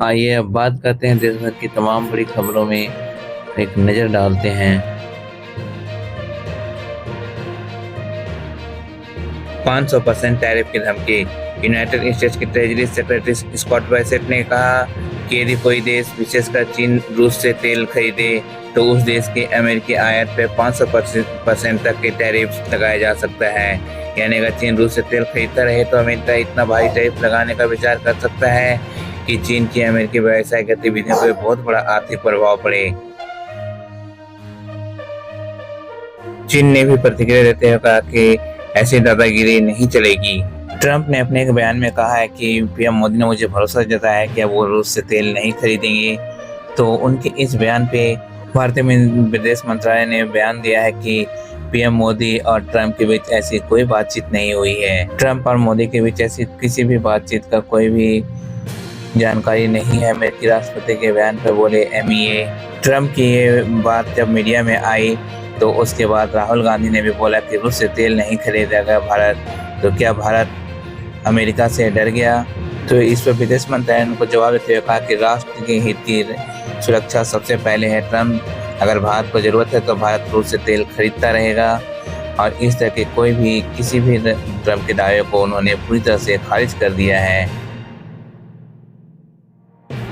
आइए अब बात करते हैं देश भर की तमाम बड़ी खबरों में एक नज़र डालते हैं। 500% टैरिफ की धमकी। यूनाइटेड स्टेट्स की ट्रेजरी सेक्रेटरी स्कॉट बेसेंट ने कहा कि यदि कोई देश विशेषकर चीन रूस से तेल खरीदे तो उस देश के अमेरिकी आयात पर 500% तक के टैरिफ लगाया जा सकता है। यानी अगर चीन रूस से तेल खरीदता रहे तो अमेरिका इतना भारी टैरिफ लगाने का विचार कर सकता है कि चीन की अमेरिकी व्यवसायिक गतिविधियों पर बहुत बड़ा आर्थिक प्रभाव पड़े। चीन ने भी प्रतिक्रिया देते हुए कहा कि ऐसी दादागिरी नहीं चलेगी। ट्रंप ने अपने एक बयान में कहा है कि पीएम मोदी ने मुझे भरोसा जताया है कि अब वो रूस से तेल नहीं खरीदेंगे। तो उनके इस बयान पे भारतीय विदेश मंत्रालय ने बयान दिया है कि पीएम मोदी और ट्रंप के बीच ऐसी कोई बातचीत नहीं हुई है। ट्रंप और मोदी के बीच ऐसी किसी भी बातचीत का कोई भी जानकारी नहीं है। अमेरिकी राष्ट्रपति के बयान पर बोले MEA। ट्रंप की ये बात जब मीडिया में आई तो उसके बाद राहुल गांधी ने भी बोला कि रूस से तेल नहीं खरीदेगा भारत। तो क्या भारत अमेरिका से डर गया? तो इस पर विदेश मंत्रालय ने उनको जवाब देते हुए कहा कि राष्ट्र के हित की सुरक्षा सबसे पहले है। ट्रंप अगर भारत को जरूरत है तो भारत रूस से तेल खरीदता रहेगा। और इस तरह के कोई भी किसी भी ट्रंप के दावे को उन्होंने पूरी तरह से खारिज कर दिया है।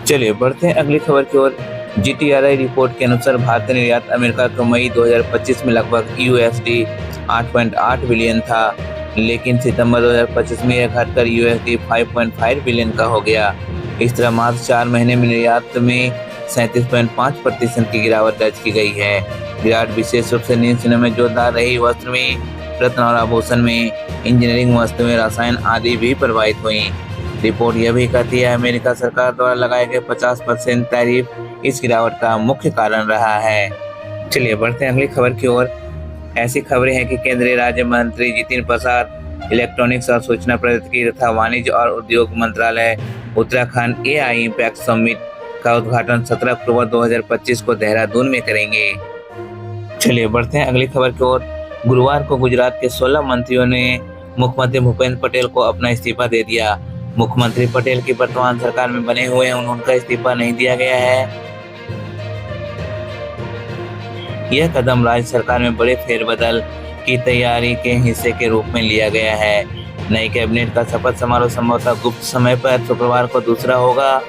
चलिए बढ़ते हैं अगली खबर की ओर। GTRI रिपोर्ट के अनुसार भारतीय निर्यात अमेरिका को मई 2025 में लगभग USD 8.8 बिलियन था, लेकिन सितंबर 2025 में यह घटकर USD 5.5 बिलियन का हो गया। इस तरह मात्र 4 महीने में निर्यात में 37.5% की गिरावट दर्ज की गई है। गिरावट विशेष रूप से निजी में जोरदार रही। वस्त्र में, रत्न और आभूषण में, इंजीनियरिंग वस्तु में, रसायन आदि भी प्रभावित हुई। रिपोर्ट यह भी कहती है अमेरिका सरकार द्वारा लगाए गए 50% टैरिफ इस गिरावट का मुख्य कारण रहा है। चलिए बढ़ते हैं अगली खबर की ओर। ऐसी खबरें हैं कि केंद्रीय राज्य मंत्री जितिन प्रसाद, इलेक्ट्रॉनिक्स और सूचना प्रौद्योगिकी तथा वाणिज्य और उद्योग मंत्रालय उत्तराखंड AI इम्पैक्ट समिट का उद्घाटन 17 अक्टूबर 2025 को देहरादून में करेंगे। चलिए बढ़ते हैं अगली खबर की ओर। गुरुवार को गुजरात के 16 मंत्रियों ने मुख्यमंत्री भूपेंद्र पटेल को अपना इस्तीफा दे दिया। मुख्यमंत्री पटेल की वर्तमान सरकार में बने हुए हैं, उनका इस्तीफा नहीं दिया गया है। यह कदम राज्य सरकार में बड़े फेरबदल की तैयारी के हिस्से के रूप में लिया गया है। नई कैबिनेट का शपथ समारोह संभवतः गुप्त समय पर शुक्रवार को दूसरा होगा।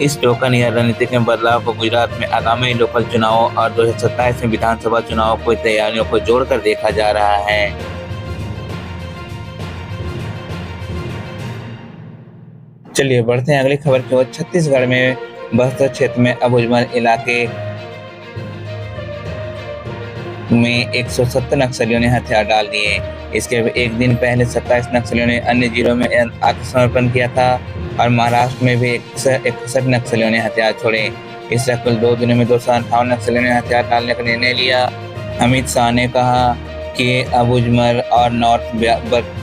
इस टोकन या रणनीतिक में बदलाव को गुजरात में आगामी लोकल चुनावों और 2027 में विधानसभा चुनावों की तैयारियों को जोड़कर देखा जा रहा है। चलिए बढ़ते हैं अगली खबर की ओर। छत्तीसगढ़ में बस्तर क्षेत्र में अबुझमार इलाके में 170 नक्सलियों ने हथियार डाल दिए। इसके एक दिन पहले 27 नक्सलियों ने अन्य जिलों में आत्मसमर्पण किया था और महाराष्ट्र में भी 61 नक्सलियों ने हथियार छोड़े। इस तरह कुल 2 दिनों में 258 नक्सलियों ने हथियार डालने का निर्णय लिया। अमित शाह ने कहा कि अबुझमार और नॉर्थ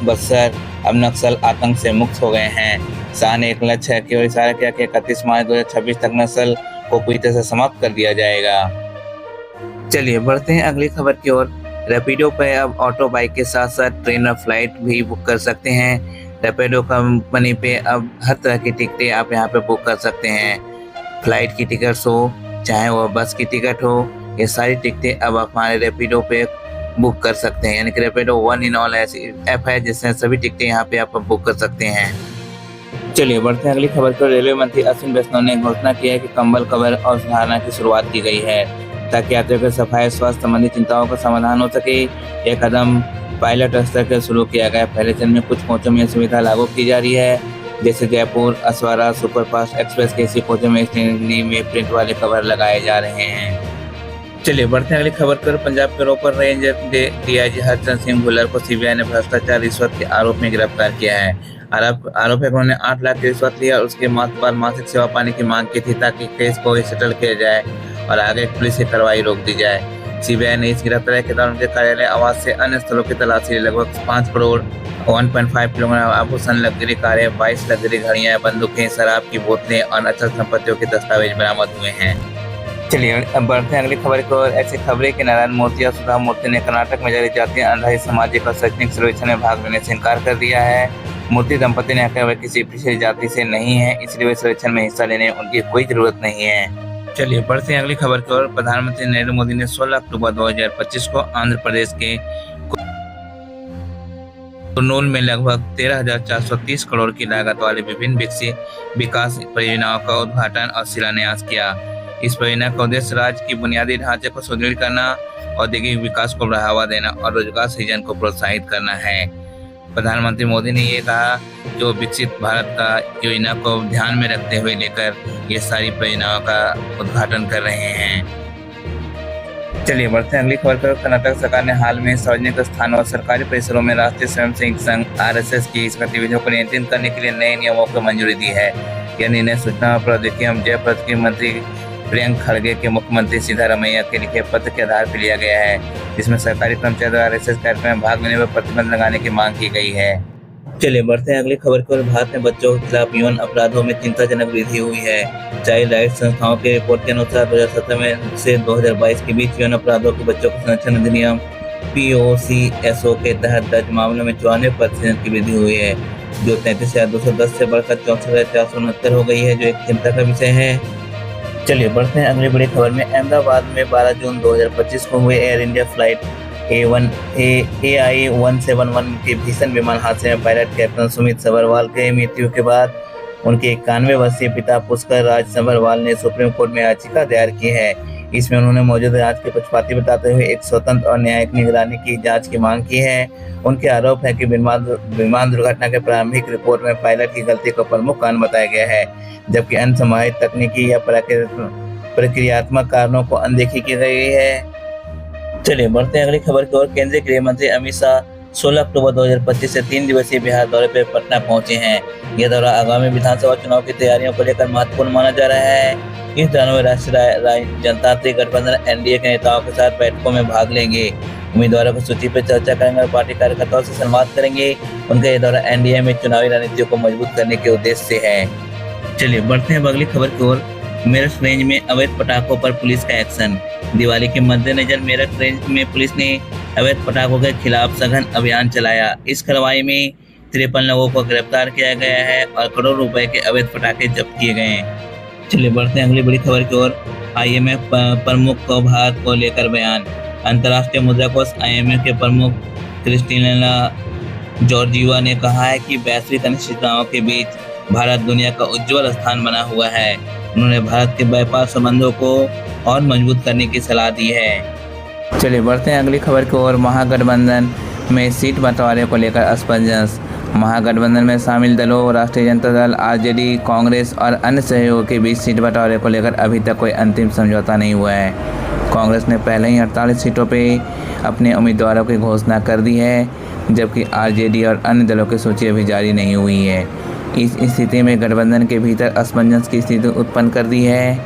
बस्तर अब नक्सल आतंक से मुक्त हो गए हैं। शाह ने एक लक्ष्य की ओर इशारा किया कि 31 मार्च 2026 तक नस्ल को पूरी तरह से समाप्त कर दिया जाएगा। चलिए बढ़ते हैं अगली खबर की ओर। रैपिडो पर अब ऑटो बाइक के साथ साथ ट्रेन और फ्लाइट भी बुक कर सकते हैं। रैपिडो कंपनी पे अब हर तरह की टिकटें आप यहाँ पे बुक कर सकते हैं। फ्लाइट की टिकट हो, चाहे वो बस की टिकट हो, ये सारी टिकटें अब आप हमारे रैपिडो पे बुक कर सकते हैं। यानी कि रैपिडो वन इन ऑल ऐसी ऐप है जिसमें सभी टिकटें यहाँ पे आप बुक कर सकते हैं। चलिए बढ़ते हैं अगली खबर पर। रेलवे मंत्री अश्विनी वैष्णव ने घोषणा की है कि कंबल कवर और धारणा की शुरुआत की गई है ताकि यात्रियों के सफाई स्वास्थ्य संबंधी चिंताओं का समाधान हो सके। यह कदम पायलट स्तर पर शुरू किया गया। पहले चरण में कुछ कोचों में सुविधा लागू की जा रही है, जैसे जयपुर असवारा सुपरफास्ट एक्सप्रेस के इसी कोचों में स्टेनली में प्रिंट वाले कवर लगाए जा रहे हैं। चलिए बढ़ते हैं अगली खबर पर। पंजाब के रोपर रेंज DIG हरचंद सिंह भुल्लर को CBI ने भ्रष्टाचार रिश्वत के आरोप में गिरफ्तार किया है। आरोप है कि उन्होंने 8 लाख की रिश्वत लिया और उसके बाद मासिक सेवा पाने की मांग की थी ताकि केस को सेटल किया जाए और आगे पुलिस की कार्रवाई रोक दी जाए। CBI ने इस गिरफ्तारी के दौरान उनके कार्यालय, आवास से अन्य स्थलों की तलाशी लगभग 5 करोड़ 1.5 किलोग्राम आभूषण, लग्जरी कारें, 22 लग्जरी घड़ियां, बंदूकें, शराब की बोतलें और अचल संपत्तियों के दस्तावेज बरामद हुए हैं। चलिए अब बढ़ते हैं अगली खबर की ओर। ऐसी खबरें कि नारायण मूर्ति और सुधा मूर्ति ने कर्नाटक में जारी जातीय आधारित सामाजिक और शैक्षणिक सर्वेक्षण में भाग लेने से इनकार कर दिया है। मूर्ति दंपति ने आकर वह किसी पिछड़ी जाति से नहीं है, इसलिए वे सर्वेक्षण में हिस्सा लेने उनकी कोई जरूरत नहीं है। चलिए बढ़ते हैं अगली खबर की ओर। प्रधानमंत्री नरेंद्र मोदी ने 16 अक्टूबर 2025 को आंध्र प्रदेश के कुर्नूल में लगभग 13,430 करोड़ की लागत वाली विभिन्न विकास परियोजनाओं का उद्घाटन और शिलान्यास किया। इस परियोजना का उद्देश्य राज्य की बुनियादी ढांचे को सुदृढ़ करना, औद्योगिक विकास को बढ़ावा देना और रोजगार सृजन को प्रोत्साहित करना है। प्रधानमंत्री मोदी ने ये कहा जो विकसित भारत का योजना को ध्यान में रखते हुए लेकर ये सारी परियोजनाओं का उद्घाटन कर रहे हैं। चलिए बढ़ते हैं अगली खबर पर। कर्नाटक सरकार ने हाल में सार्वजनिक स्थानों और सरकारी परिसरों में राष्ट्रीय स्वयंसेवक संघ RSS की इस गतिविधियों को नियंत्रित करने के लिए नए नियमों को मंजूरी दी है। यह निर्णय सूचना और प्रौद्योगिकी एवं जय प्रौद्योगिकी मंत्री प्रियंक खड़गे के मुख्यमंत्री सिद्धारमैया के लिखे पत्र के आधार पर लिया गया है, जिसमें सरकारी कर्मचारियों द्वारा RSS कार्यक्रम में भाग लेने पर प्रतिबंध लगाने की मांग की गई है। चलिए बढ़ते हैं अगली खबर की ओर। भारत में बच्चों के खिलाफ यौन अपराधों में चिंताजनक वृद्धि हुई है। चाइल्ड राइट्स संस्थाओं की रिपोर्ट के अनुसार 2017 में से 2022 के बीच यौन अपराधों के बच्चों के संरक्षण अधिनियम POCSO के तहत दर्ज मामलों में 94% की वृद्धि हुई है, जो 33,210 से बढ़कर 64,469 हो गई है, जो एक चिंता का विषय है। चलिए बढ़ते हैं अगली बड़ी खबर में। अहमदाबाद में 12 जून 2025 को हुए एयर इंडिया फ्लाइट AI 171 के भीषण विमान हादसे में पायलट कैप्टन सुमित सभरवाल के मृत्यु के बाद उनके 91 वर्षीय पिता पुष्कर राज सभरवाल ने सुप्रीम कोर्ट में याचिका दायर की है। इसमें उन्होंने मौजूदा जांच के पक्षपाती बताते हुए एक स्वतंत्र और न्यायिक निगरानी की जांच की मांग की है। उनके आरोप है कि विमान दुर्घटना के प्रारंभिक रिपोर्ट में पायलट की गलती को प्रमुख कारण बताया गया है, जबकि अन्य संभावित तकनीकी या प्रक्रियात्मक कारणों को अनदेखी की गई है। चलिए बढ़ते हैं अगली खबर की ओर। केंद्रीय गृह मंत्री अमित शाह 16 अक्टूबर 2025 से 3 दिवसीय बिहार दौरे पर पटना पहुंचे हैं। यह दौरा आगामी विधानसभा चुनाव की तैयारियों को लेकर महत्वपूर्ण माना जा रहा है। इस दौरान वे राष्ट्रीय जनतांत्रिक गठबंधन NDA के नेताओं के साथ बैठकों में भाग लेंगे, उम्मीदवारों की सूची पर चर्चा करेंगे और पार्टी कार्यकर्ताओं से संवाद करेंगे। उनका यह दौरा NDA में चुनावी रणनीतियों को मजबूत करने के उद्देश्य से है। चलिए बढ़ते हैं अगली खबर की ओर। मेरठ रेंज में अवैध पटाखों पर पुलिस का एक्शन। दिवाली के मद्देनजर मेरठ रेंज में पुलिस ने अवैध पटाखों के खिलाफ सघन अभियान चलाया। इस कार्रवाई में 53 लोगों को गिरफ्तार किया गया है और करोड़ रुपए के अवैध पटाखे जब्त किए गए हैं। चलिए बढ़ते हैं अगली बड़ी खबर की ओर। IMF प्रमुख को भारत को लेकर बयान। अंतर्राष्ट्रीय मुद्रा कोष IMF के प्रमुख क्रिस्टिना जॉर्जिवा ने कहा है कि वैश्विक अनिश्चितताओं के बीच भारत दुनिया का उज्जवल स्थान बना हुआ है। उन्होंने भारत के व्यापार संबंधों को और मजबूत करने की सलाह दी है। चलिए बढ़ते हैं अगली खबर की ओर। महागठबंधन में सीट बंटवारे को लेकर असमंजस। महागठबंधन में शामिल दलों राष्ट्रीय जनता दल, RJD, कांग्रेस और अन्य सहयोगियों के बीच सीट बंटवारे को लेकर अभी तक कोई अंतिम समझौता नहीं हुआ है। कांग्रेस ने पहले ही 48 सीटों पर अपने उम्मीदवारों की घोषणा कर दी है, जबकि RJD और अन्य दलों की सूची अभी जारी नहीं हुई है। इस स्थिति में गठबंधन के भीतर असमंजस की स्थिति उत्पन्न कर दी है।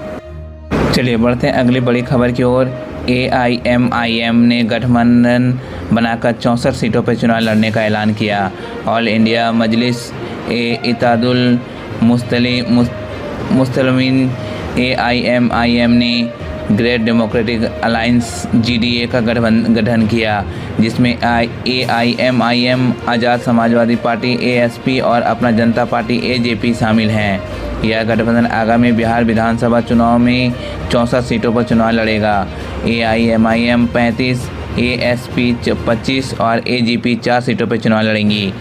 चलिए बढ़ते हैं अगली बड़ी खबर की ओर। AIMIM ने गठबंधन बनाकर 64 सीटों पर चुनाव लड़ने का ऐलान किया। ऑल इंडिया मजलिस इत्तेहादुल मुस्लिमीन AIMIM ने ग्रेट डेमोक्रेटिक अलायंस GDA का गठन किया, जिसमें AIMIM, आज़ाद समाजवादी पार्टी ASP और अपना जनता पार्टी AJP शामिल हैं। यह गठबंधन आगामी बिहार विधानसभा चुनाव में 64 सीटों पर चुनाव लड़ेगा। AIMIM 35, ASP 25 और AJP 4 सीटों पर चुनाव लड़ेंगी।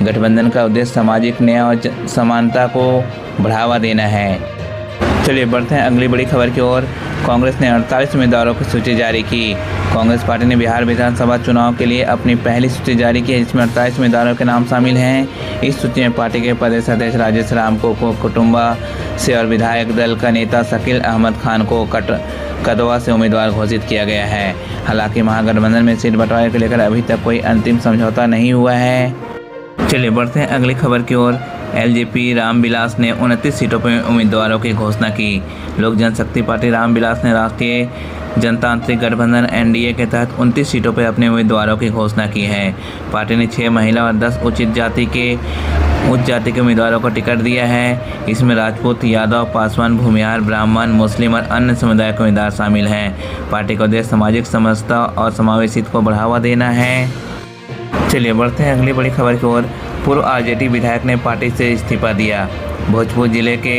गठबंधन का उद्देश्य सामाजिक न्याय और समानता को बढ़ावा देना है। चलिए बढ़ते हैं अगली बड़ी खबर की ओर। कांग्रेस ने 48 उम्मीदवारों की सूची जारी की। कांग्रेस पार्टी ने बिहार विधानसभा चुनाव के लिए अपनी पहली सूची जारी की है, जिसमें 48 उम्मीदवारों के नाम शामिल हैं। इस सूची में पार्टी के प्रदेश अध्यक्ष राजेश राम को कुटुंबा से और विधायक दल का नेता शकील अहमद खान को कदवा से उम्मीदवार घोषित किया गया है। हालांकि महागठबंधन में सीट बंटवारे को लेकर अभी तक कोई अंतिम समझौता नहीं हुआ है। चलिए बढ़ते हैं अगली खबर की ओर। LJP रामविलास ने 29 सीटों पर उम्मीदवारों की घोषणा की। लोक जनशक्ति पार्टी रामविलास ने राष्ट्रीय जनतांत्रिक गठबंधन NDA के तहत 29 सीटों पर अपने उम्मीदवारों की घोषणा की है। पार्टी ने 6 महिला और 10 उच्च जाति के उम्मीदवारों को टिकट दिया है। इसमें राजपूत, यादव, पासवान, भूमिहार, ब्राह्मण, मुस्लिम और अन्य समुदाय के उम्मीदवार शामिल हैं। पार्टी का उद्देश्य सामाजिक समरसता और समावेशिता को बढ़ावा देना है। चलिए बढ़ते हैं अगली बड़ी खबर की ओर। पूर्व आरजेडी विधायक ने पार्टी से इस्तीफा दिया। भोजपुर जिले के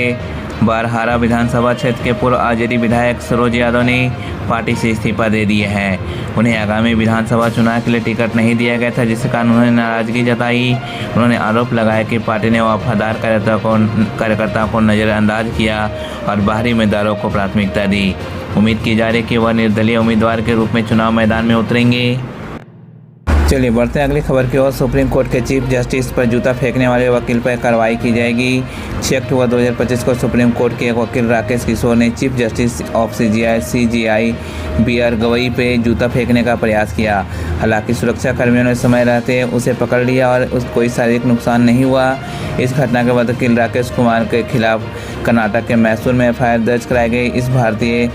बारहारा विधानसभा क्षेत्र के पूर्व आरजेडी विधायक सरोज यादव ने पार्टी से इस्तीफा दे दिया है। उन्हें आगामी विधानसभा चुनाव के लिए टिकट नहीं दिया गया था, जिसके कारण उन्होंने नाराजगी जताई। उन्होंने आरोप लगाया कि पार्टी ने वफादार कार्यकर्ताओं को नज़रअंदाज किया और बाहरी उम्मीदवारों को प्राथमिकता दी। उम्मीद की जा रही है कि वह निर्दलीय उम्मीदवार के रूप में चुनाव मैदान में उतरेंगे। चलिए बढ़ते हैं अगली खबर की ओर। सुप्रीम कोर्ट के चीफ जस्टिस पर जूता फेंकने वाले वकील पर कार्रवाई की जाएगी। 6 अक्टूबर 2025 को सुप्रीम कोर्ट के एक वकील राकेश किशोर ने chief justice of CJI BR Gavai पे जूता फेंकने का प्रयास किया। हालांकि सुरक्षा कर्मियों ने समय रहते उसे पकड़ लिया और कोई शारीरिक नुकसान नहीं हुआ। इस घटना के बाद वकील राकेश कुमार के खिलाफ कर्नाटक के मैसूर में FIR दर्ज कराई गई।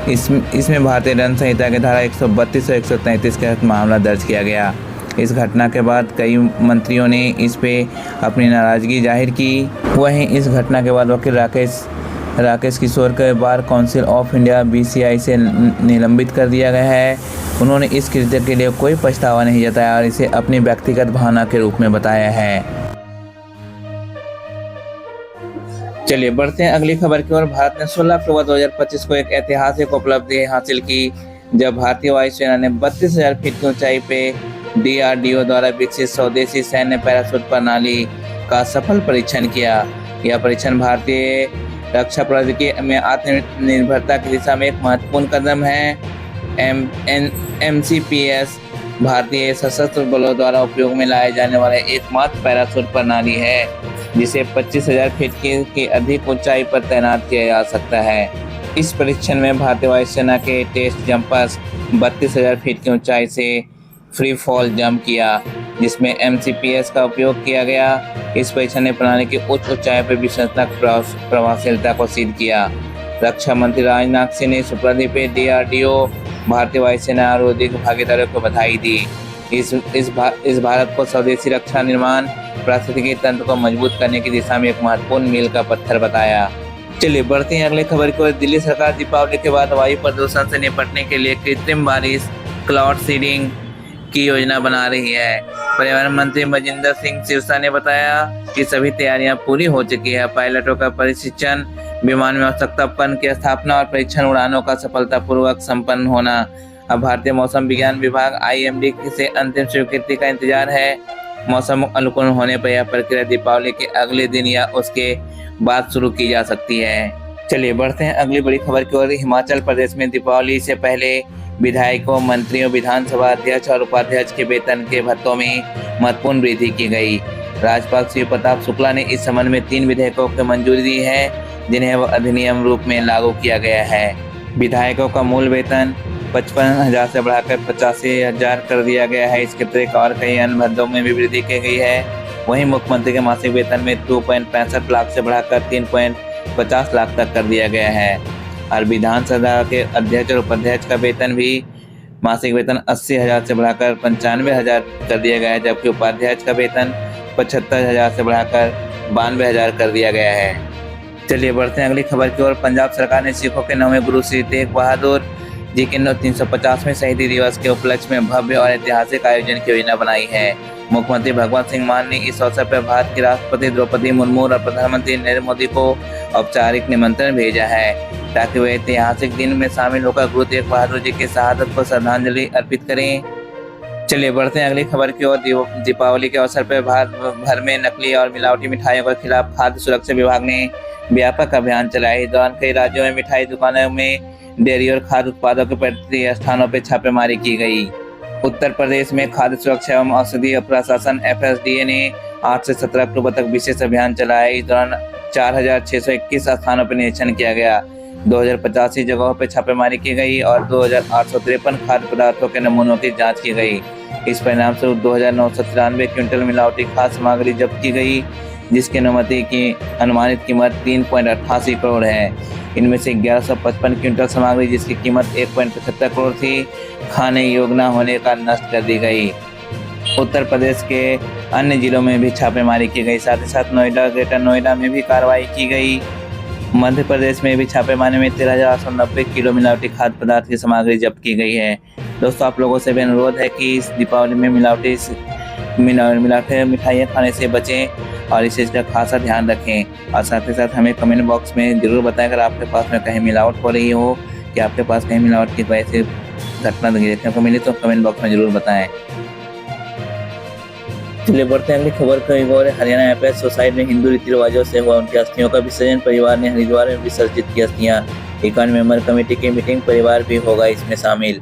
इसमें भारतीय दंड संहिता के धारा 132 और 133 के तहत मामला दर्ज किया गया। इस घटना के बाद कई मंत्रियों ने इस पे अपनी नाराज़गी जाहिर की। वहीं इस घटना के बाद वकील राकेश किशोर के bar council of India BCI से निलंबित कर दिया गया है। उन्होंने इस कृत्य के लिए कोई पछतावा नहीं जताया और इसे अपनी व्यक्तिगत भावना के रूप में बताया है। चलिए बढ़ते हैं अगली खबर की ओर। भारत ने 16 अक्टूबर 2025 को एक ऐतिहासिक उपलब्धि हासिल की, जब भारतीय वायुसेना ने 32,000 फीट की ऊंचाई पे DRDO द्वारा विकसित स्वदेशी सैन्य पैराशूट प्रणाली का सफल परीक्षण किया। यह परीक्षण भारतीय रक्षा प्रौद्योगिकी में आत्मनिर्भरता की दिशा में एक महत्वपूर्ण कदम है। MCPS भारतीय सशस्त्र बलों द्वारा उपयोग में लाए जाने वाले एकमात्र पैराशूट प्रणाली है जिसे 25,000 फीट की अधिक ऊंचाई पर तैनात किया जा सकता है। इस परीक्षण में भारतीय वायुसेना के टेस्ट जंपर्स 32,000 फीट की ऊंचाई से फ्री फॉल जंप किया, जिसमें MCPS का उपयोग किया गया। इस परीक्षण ने प्रणाली की उच्च ऊंचाई पर विश्वसनीयता प्रभावशीलता को सिद्ध किया। रक्षा मंत्री राजनाथ सिंह ने इस उपलब्धि पे DRDO, भारतीय वायुसेना और औद्योगिक भागीदारों को बधाई दी। इस भारत को स्वदेशी रक्षा निर्माण पारिस्थितिकी तंत्र को मजबूत करने की दिशा में एक महत्वपूर्ण मील का पत्थर बताया। चलिए बढ़ते हैं अगले खबर की ओर। दिल्ली सरकार दीपावली के बाद वायु प्रदूषण से निपटने के लिए कृत्रिम बारिश क्लाउड सीडिंग की योजना बना रही है। पर्यावरण मंत्री मजिंदर सिंह सिरसा ने बताया कि सभी तैयारियां पूरी हो चुकी है। पायलटों का प्रशिक्षण, विमान में आवश्यकता उपकरण की स्थापना और परीक्षण उड़ानों का सफलतापूर्वक संपन्न होना। अब भारतीय मौसम विज्ञान विभाग IMD से अंतिम स्वीकृति का इंतजार है। मौसम अनुकूल होने पर यह प्रक्रिया दीपावली के अगले दिन या उसके बाद शुरू की जा सकती है। चलिए बढ़ते हैं अगली बड़ी खबर की ओर। हिमाचल प्रदेश में दीपावली से पहले विधायकों, मंत्रियों, विधानसभा अध्यक्ष और उपाध्यक्ष के वेतन के भत्तों में महत्वपूर्ण वृद्धि की गई। राज्यपाल शिव प्रताप शुक्ला ने इस संबंध में 3 विधेयकों को मंजूरी दी है, जिन्हें वह अधिनियम रूप में लागू किया गया है। विधायकों का मूल वेतन 55,000 से बढ़ाकर 85,000 कर दिया गया है। इसके अतिरिक्त और कई अन्य भत्तों में भी वृद्धि की गई है। वहीं मुख्यमंत्री के मासिक वेतन में 2.65 लाख से बढ़ाकर 3.50 लाख तक कर दिया गया है। और विधानसभा के अध्यक्ष और उपाध्यक्ष का वेतन भी मासिक वेतन 80,000 से बढ़ाकर 95,000 कर दिया गया है, जबकि उपाध्यक्ष का वेतन 75,000 से बढ़ाकर 92,000 कर दिया गया है। चलिए बढ़ते हैं अगली खबर की ओर। पंजाब सरकार ने सिखों के 9वें गुरु श्री तेग बहादुर जी के 350वें शहीदी दिवस के उपलक्ष्य में भव्य और ऐतिहासिक आयोजन की योजना बनाई है। मुख्यमंत्री भगवंत सिंह मान ने इस अवसर पर भारत की राष्ट्रपति द्रौपदी मुर्मू और प्रधानमंत्री नरेंद्र मोदी को औपचारिक निमंत्रण भेजा है, ताकि वे ऐतिहासिक दिन में शामिल होकर गुरु तेग बहादुर जी की शहादत को श्रद्धांजलि अर्पित करें। चलिए बढ़ते हैं अगली खबर की ओर। दीपावली के अवसर पर भारत भर में नकली और मिलावटी मिठाइयों के खिलाफ खाद्य सुरक्षा विभाग ने व्यापक अभियान चलाया। इस दौरान कई राज्यों में मिठाई दुकानों में डेयरी और खाद्य उत्पादों के प्रति स्थानों पर छापेमारी की गई। उत्तर प्रदेश में खाद्य सुरक्षा एवं औषधि प्रशासन FSDA ने 8 से 17 अक्टूबर तक विशेष अभियान चलाया। इस दौरान 4,621 स्थानों पर निरीक्षण किया गया, 2,085 जगहों पर छापेमारी की गई और 2,853 खाद्य पदार्थों के नमूनों की जांच की गई। इस परिणाम स्वरूप 2,993 क्विंटल मिलावटी खाद्य सामग्री जब्त की गई, जिसकी अनुमानित कीमत 3.88 करोड़ है। इनमें से 1155 क्विंटल सामग्री जिसकी कीमत 1.75 करोड़ थी, खाने योग्य न होने का नष्ट कर दी गई। उत्तर प्रदेश के अन्य जिलों में भी छापेमारी की गई। साथ ही साथ ग्रेटर नोएडा में भी कार्रवाई की गई। मध्य प्रदेश में भी छापेमारी में 13,890 किलो मिलावटी खाद्य पदार्थ की सामग्री जब्त की गई है। दोस्तों, आप लोगों से भी अनुरोध है कि इस दीपावली में मिलावटी मिठाइयाँ खाने से बचें और इस चीज़ का खासा ध्यान रखें। और साथ ही साथ हमें कमेंट बॉक्स में ज़रूर बताएं अगर आपके पास में कहीं मिलावट हो रही हो, कि आपके पास कहीं मिलावट की वजह से घटना देखने को मिली, तो कमेंट बॉक्स में ज़रूर बताएं। चलिए बढ़ते हैं अगली खबर की ओर। हरियाणा एपेक्स सोसाइटी में हिंदू रीति रिवाजों से हुआ उनकी अस्थियों का विसर्जन। परिवार ने हरिद्वार में विसर्जित की अस्थियां। 51 मेंबर कमेटी की मीटिंग, परिवार भी होगा इसमें शामिल।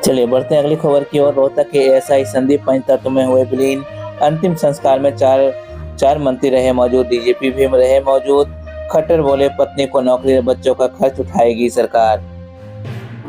चलिए बढ़ते हैं अगली खबर की ओर। रोहतक के एएसआई संदीप पंचतत्व में हुए विलीन। अंतिम संस्कार में चार मंत्री रहे मौजूद, डीजीपी भी रहे मौजूद। खट्टर बोले पत्नी को नौकरी, बच्चों का खर्च उठाएगी सरकार।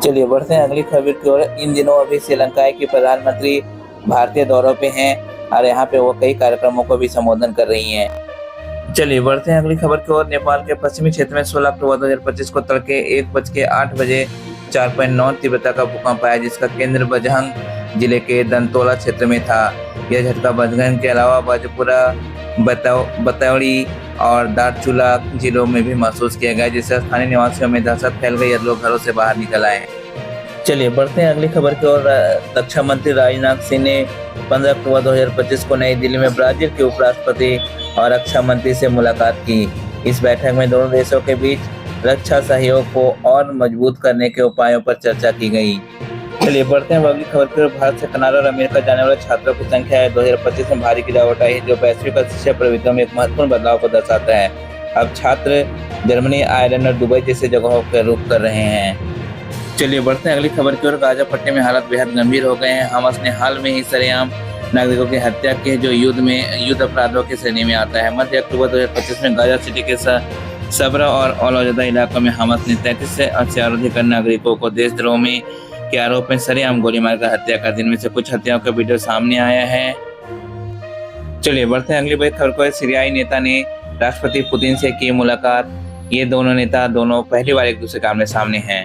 चलिए बढ़ते हैं अगली खबर की ओर। इन दिनों अभी श्रीलंका के प्रधानमंत्री भारतीय दौरों पे हैं और यहाँ पे वो कई कार्यक्रमों को भी संबोधन कर रही हैं। चलिए बढ़ते हैं अगली खबर की ओर। नेपाल के पश्चिमी क्षेत्र में 16 अक्टूबर 2025 को तड़के 1:08 4.9 तीव्रता का भूकंप आया, जिसका केंद्र बझंग जिले के दंतोला क्षेत्र में था। यह झटका बझंग के अलावा बाजपुरा, बतौड़ी और दार्चुला जिलों में भी महसूस किया गया, जिससे स्थानीय निवासियों में दहशत फैल गई और लोग घरों से बाहर निकल आए। चलिए बढ़ते हैं अगली खबर की ओर। रक्षा मंत्री राजनाथ सिंह ने 15 अक्टूबर 2025 को नई दिल्ली में ब्राजील के उपराष्ट्रपति और रक्षा मंत्री से मुलाकात की। इस बैठक में दोनों देशों के बीच रक्षा सहयोग को और मजबूत करने के उपायों पर चर्चा की गई। चलिए बढ़ते हैं अगली खबर की ओर। भारत से कनाडा और अमेरिका जाने वाले छात्रों की संख्या 2025 में भारी गिरावट आई, जो वैश्विक शिक्षा प्रवृत्तियों में एक महत्वपूर्ण बदलाव को दर्शाता है। अब छात्र जर्मनी, आयरलैंड और दुबई जैसे जगहों पर रुख कर रहे हैं। चलिए बढ़ते हैं अगली खबर की ओर। गाजा पट्टी में हालात बेहद गंभीर हो गए हैं। हमास ने हाल में ही सरेआम नागरिकों की हत्या की है, जो युद्ध अपराधों की श्रेणी में आता है। मध्य अक्टूबर 2025 में गाजा सिटी के सबरा और औलाजदा इलाकों में हमास ने 33 से अधिक नागरिकों को देशद्रोह में के आरोप में सरेआम गोली मारकर हत्या कर दी। इनमें से कुछ हत्याओं का वीडियो सामने आया है। चलिए बढ़ते हैं अगली बड़ी खबर को। सीरियाई नेता ने राष्ट्रपति पुतिन से की मुलाकात। ये दोनों नेता पहली बार एक दूसरे के आमने सामने हैं।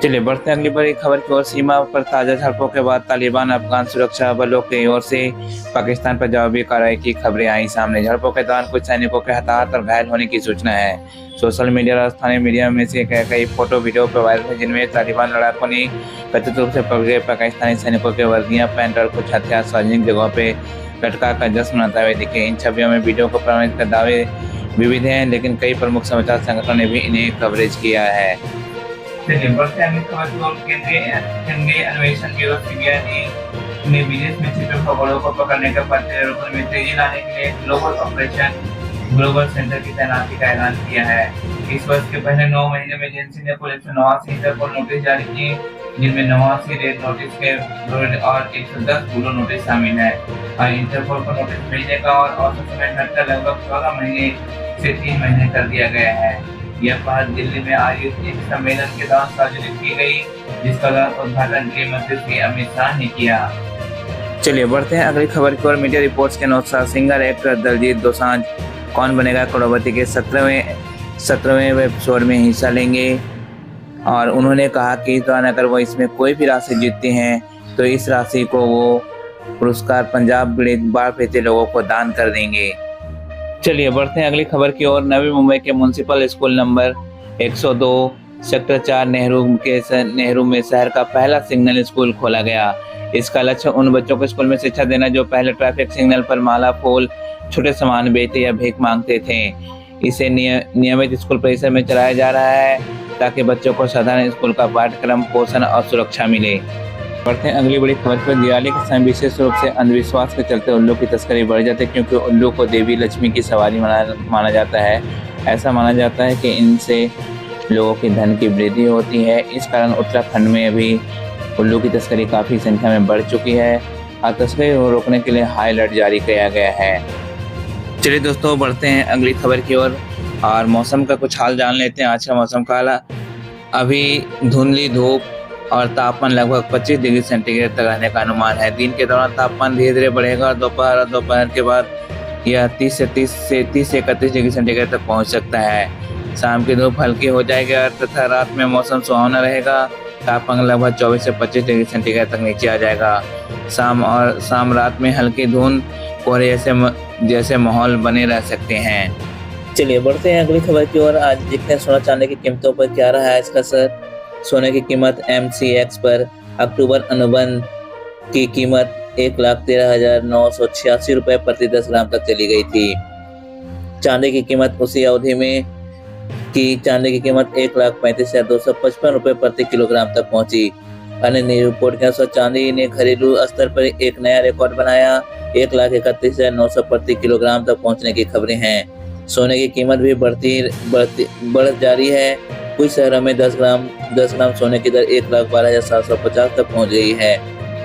चलिए बढ़ते हैं अगली बड़ी खबर की ओर। सीमा पर ताजा झड़पों के बाद तालिबान अफगान सुरक्षा बलों की ओर से पाकिस्तान पर जवाबी कार्रवाई की खबरें आई सामने। झड़पों के दौरान कुछ सैनिकों के हताहत और घायल होने की सूचना है। सोशल मीडिया और स्थानीय मीडिया में से कई फोटो वीडियो पर वायरल है, जिनमें तालिबान लड़ाकों ने कथित रूप से पकड़े पाकिस्तानी सैनिकों के वर्दियां, पैंट और कुछ हथियार सार्वजनिक जगहों पर लटका कर जश्न मनाते हुए दिखे। इन छवियों में वीडियो को प्रमाणित कर दावे विविध हैं, लेकिन कई प्रमुख समाचार संगठनों ने भी इन्हें कवरेज किया है। चलिए बढ़ते हैं खबर की ओर। केंद्रीय अन्वेषण ब्यूरो सीबीआई ने विदेश में छिपे खबरों को पकड़ने के प्रत्यारोपण में तेजी लाने के लिए ग्लोबल ऑपरेशन ग्लोबल सेंटर की तैनाती का ऐलान किया है। इस वर्ष के पहले 9 महीने में एजेंसी ने कुल 189 इंटरपोल नोटिस जारी किए, जिनमें 89 रेड नोटिस के और 110 ब्लू नोटिस शामिल है। और इंटरपोल को नोटिस भेजने का और औसत समय घटकर लगभग 14 महीने से 3 महीने कर दिया गया है। यह पहल दिल्ली में आयोजित एक सम्मेलन के दौरान सार्वजनिक की गई, जिसका उद्घाटन गृह मंत्री श्री अमित शाह ने किया। चलिए बढ़ते हैं अगली खबर की ओर। मीडिया रिपोर्ट्स के अनुसार सिंगर एक्टर दलजीत दोसांझ कौन बनेगा करोड़पति के 17वें एपिसोड में हिस्सा लेंगे। और उन्होंने कहा कि इस दौरान अगर वो इसमें कोई भी राशि जीतते हैं तो इस राशि को वो पुरस्कार पंजाब बाढ़ पीड़ित लोगों को दान कर देंगे। चलिए बढ़ते हैं अगली खबर की ओर। नवी मुंबई के municipal school number 102 sector 4 Nehru में शहर का पहला सिग्नल स्कूल खोला गया। इसका लक्ष्य उन बच्चों को स्कूल में शिक्षा देना जो पहले ट्रैफिक सिग्नल पर माला, फूल, छोटे सामान बेचते या भीख मांगते थे। इसे नियमित स्कूल परिसर में चलाया जा रहा है ताकि बच्चों को साधारण स्कूल का पाठ्यक्रम, पोषण और सुरक्षा मिले। बढ़ते हैं अगली बड़ी खबर पर। दिवाली के समय विशेष रूप से अंधविश्वास के चलते उल्लू की तस्करी बढ़ जाती है, क्योंकि उल्लू को देवी लक्ष्मी की सवारी माना जाता है। ऐसा माना जाता है कि इनसे लोगों के धन की वृद्धि होती है। इस कारण उत्तराखंड में अभी उल्लू की तस्करी काफ़ी संख्या में बढ़ चुकी है और तस्करी को रोकने के लिए हाई अलर्ट जारी किया गया है। चलिए दोस्तों बढ़ते हैं अगली खबर की ओर और मौसम का कुछ हाल जान लेते हैं। आज का मौसम का हाल अभी धुंधली धूप और तापमान लगभग 25 डिग्री सेंटीग्रेड तक रहने का अनुमान है। दिन के दौरान तापमान धीरे धीरे बढ़ेगा और दोपहर के बाद यह 30 से 31 डिग्री सेंटीग्रेड तक पहुंच सकता है। शाम की धूप हल्की हो जाएगी तथा रात में मौसम सुहावना रहेगा। तापमान लगभग 24 से 25 डिग्री सेंटीग्रेड तक नीचे आ जाएगा। शाम रात में हल्की धुंध कोहरे जैसे माहौल बने रह सकते हैं। चलिए बढ़ते हैं अगली खबर की ओर। आज देखते हैं सोना चांदी की कीमतों पर क्या रहा है इसका असर। सोने की कीमत MCX पर अक्टूबर अनुबंध की कीमत 1,13,986 रुपए प्रति 10 ग्राम तक चली गई थी। चांदी की कीमत उसी अवधि में चांदी की कीमत 1,35,255 रुपए प्रति किलोग्राम तक पहुंची। अन्य न्यूज रिपोर्ट के अनुसार चांदी ने घरेलू स्तर पर एक नया रिकॉर्ड बनाया, 1,31,900 प्रति किलोग्राम तक पहुंचने की खबरें हैं। सोने की कीमत भी बढ़ जारी है। कुछ शहरों में 10 ग्राम सोने की दर 1,12,750 तक पहुंच गई है।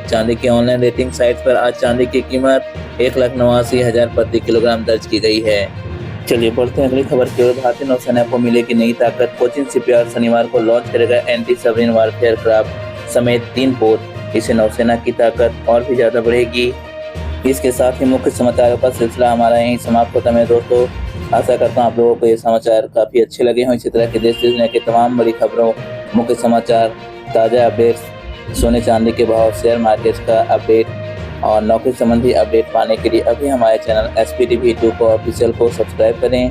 चांदी की ऑनलाइन रेटिंग साइट पर आज चांदी की कीमत 1,89,000 प्रति किलोग्राम दर्ज की गई है। चलिए बढ़ते हैं अगली खबर की ओर। भारतीय नौसेना को मिलेगी नई ताकत। कोचिन शिपयार्ड शनिवार को लॉन्च करेगा एंटी सबमरीन वारफेयर क्राफ्ट समेत 3 पोत। इससे नौसेना की ताकत और भी ज्यादा बढ़ेगी। इसके साथ ही मुख्य समाचारों का सिलसिला हमारा यहीं समाप्त होता है दोस्तों। आशा करता हूँ आप लोगों को ये समाचार काफी अच्छे लगे हों। इसी तरह के देश दुनिया की तमाम बड़ी खबरों, मुख्य समाचार, ताजा अपडेट्स, सोने चांदी के भाव, शेयर मार्केट का अपडेट और नौकरी संबंधी अपडेट पाने के लिए अभी हमारे चैनल SPTV2 को ऑफिशियल को सब्सक्राइब करें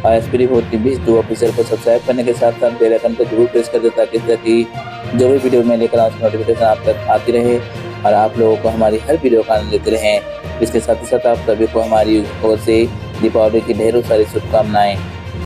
और SPTV2 ऑफिशियल को सब्सक्राइब करने के साथ साथ बेल आइकन को जरूर प्रेस कर दें ताकि जो भी वीडियो मैं लेकर आऊँ उसकी नोटिफिकेशन आप तक आती रहे और आप लोगों को हमारी हर वीडियो का आनंद लेते रहें। इसके साथ ही साथ आप सभी को हमारी ओर से दीपावली की ढेरों सारी शुभकामनाएं।